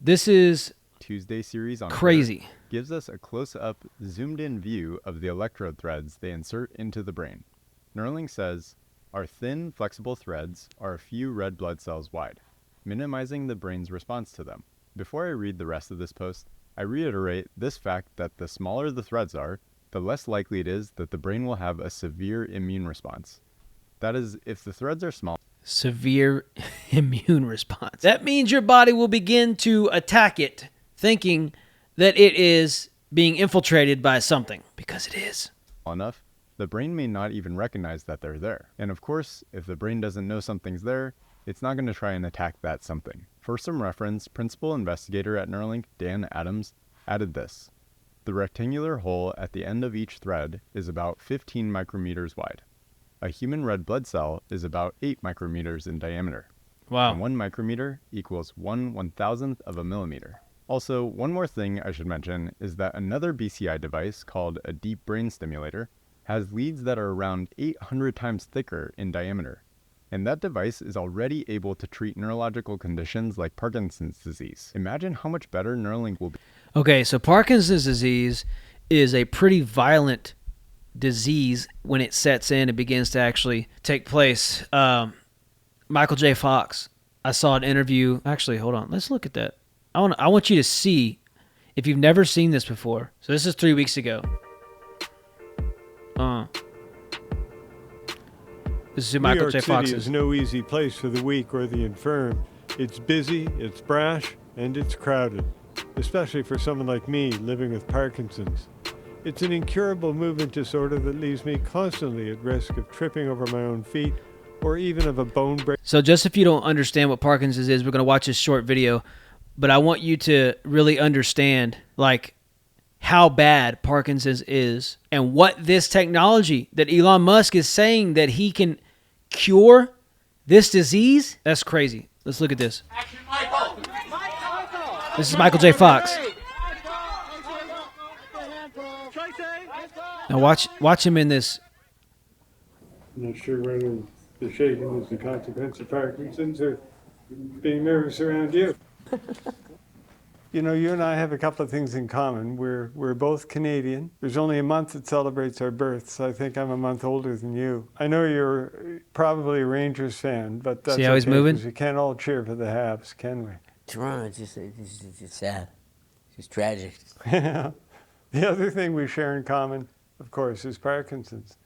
This is Tuesday series on crazy. Twitter gives us a close-up, zoomed-in view of the electrode threads they insert into the brain. Neuralink says, our thin, flexible threads are a few red blood cells wide, minimizing the brain's response to them. Before I read the rest of this post, I reiterate this fact that the smaller the threads are, the less likely it is that the brain will have a severe immune response. That is, if the threads are small. Severe immune response. That means your body will begin to attack it, thinking that it is being infiltrated by something, because it is. Enough, the brain may not even recognize that they're there. And of course, if the brain doesn't know something's there, it's not going to try and attack that something. For some reference, principal investigator at Neuralink, Dan Adams, added this. The rectangular hole at the end of each thread is about 15 micrometers wide. A human red blood cell is about 8 micrometers in diameter. Wow. And 1 micrometer equals 1/1000th of a millimeter. Also, one more thing I should mention is that another BCI device called a deep brain stimulator has leads that are around 800 times thicker in diameter. And that device is already able to treat neurological conditions like Parkinson's disease. Imagine how much better Neuralink will be. Okay, so Parkinson's disease is a pretty violent disease when it sets in and begins to actually take place. Michael J. Fox, I saw an interview. Actually, hold on. Let's look at that. I want you to see if you've never seen this before. So this is 3 weeks ago. This is who Michael J. Fox New York City is no easy place for the weak or the infirm. It's busy, it's brash, and it's crowded, especially for someone like me living with Parkinson's. It's an incurable movement disorder that leaves me constantly at risk of tripping over my own feet or even of a bone break. So just if you don't understand what Parkinson's is, we're going to watch this short video, but I want you to really understand like how bad Parkinson's is and what this technology that Elon Musk is saying that he can cure this disease. That's crazy. Let's look at this. This is Michael J. Fox. Now watch him in this. I'm not sure whether the shaking is the consequence of Parkinson's or being nervous around you. You know, you and I have a couple of things in common. We're both Canadian. There's only a month that celebrates our births. I think I'm a month older than you. I know you're probably a Rangers fan, but that's See how he's moving? 'cause we can't all cheer for the Habs, can we? Toronto, it's just sad. It's just tragic. The other thing we share in common, of course, is Parkinson's.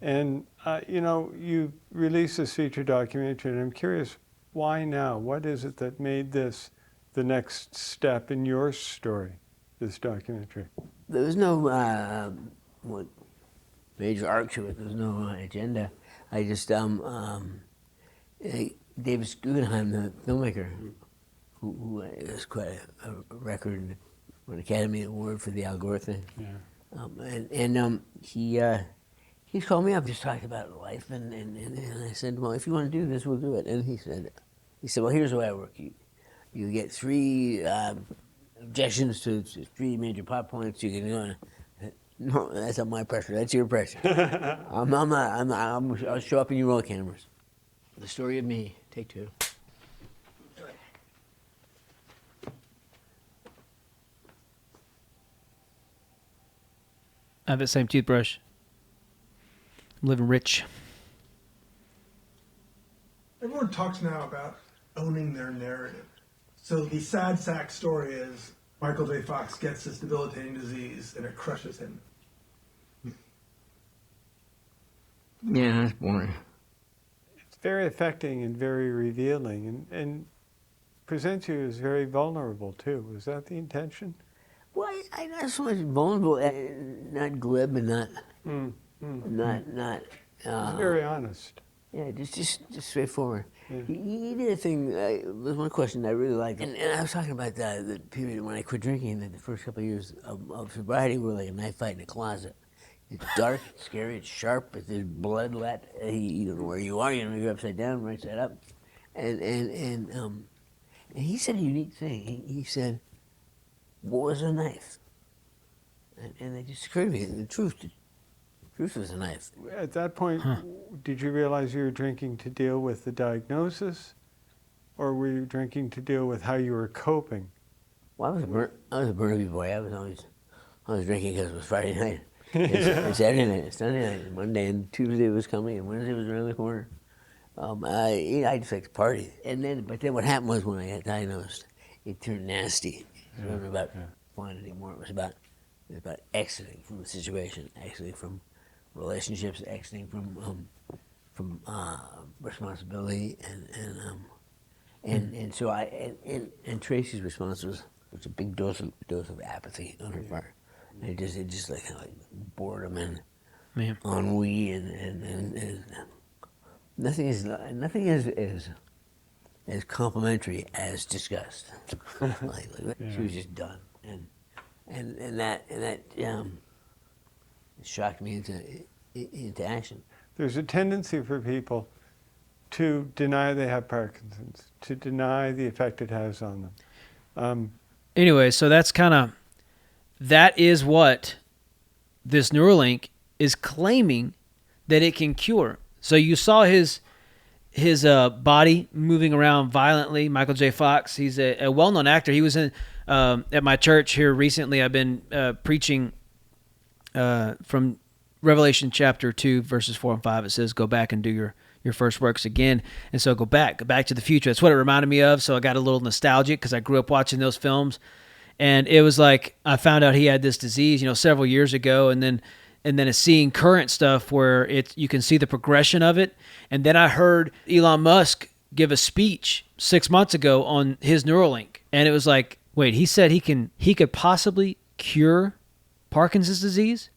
And, you know, you released this feature documentary, and I'm curious, why now? What is it that made this the next step in your story, this documentary? There was no major arc to it. There was no agenda. I just, David Guggenheim, the filmmaker, who has quite a record, an Academy Award for the algorithm. Yeah. He called me up, just talked about life, and I said, well, if you want to do this, we'll do it. And he said, well, here's the way I work. You get 3 objections to 3 major plot points. You can go. No, that's not my pressure. That's your pressure. I'll show up and you roll cameras. The story of me. Take 2. I have the same toothbrush. I'm living rich. Everyone talks now about owning their narrative. So the sad sack story is Michael J. Fox gets this debilitating disease and it crushes him. Yeah, that's boring. It's very affecting and very revealing, and presents you as very vulnerable, too. Was that the intention? Well, I'm not so much vulnerable, not glib and not, not. It's very honest. Yeah, just straightforward. Yeah. He did a thing. There's one question I really liked, and I was talking about the period when I quit drinking. The first couple of years of sobriety were like a knife fight in a closet. It's dark, it's scary, it's sharp. There's blood let. You don't know where you are. You know you're upside down, right side up. And he said a unique thing. He said, "What was a knife?" And it just occurred to me. The truth was a knife. At that point, did you realize you were drinking to deal with the diagnosis, or were you drinking to deal with how you were coping Well, I was a Burnaby boy. I was drinking because it was Friday night, and Saturday night, and Sunday night, and Monday and Tuesday was coming, and Wednesday was around the corner. I just like to party, but then what happened was when I got diagnosed, it turned nasty. It wasn't about fun anymore. It was about exiting from the situation, exiting from relationships, exiting from responsibility, and so and Tracy's response was a big dose of apathy on her part. And it just like boredom and ennui and nothing is as complimentary as disgust. She was just done, and that shocked me into action. There's a tendency for people to deny they have Parkinson's, to deny the effect it has on them. Anyway, so that is what this Neuralink is claiming that it can cure. So you saw his body moving around violently. Michael J. Fox, he's a well-known actor. He was in at my church here recently. I've been preaching from Revelation chapter 2, verses 4 and 5. It says, go back and do your first works again. And so go back to the future. That's what it reminded me of. So I got a little nostalgic because I grew up watching those films. And it was like I found out he had this disease, several years ago, and then seeing current stuff where you can see the progression of it. And then I heard Elon Musk give a speech 6 months ago on his Neuralink, and it was like, wait, he said he could possibly cure Parkinson's disease?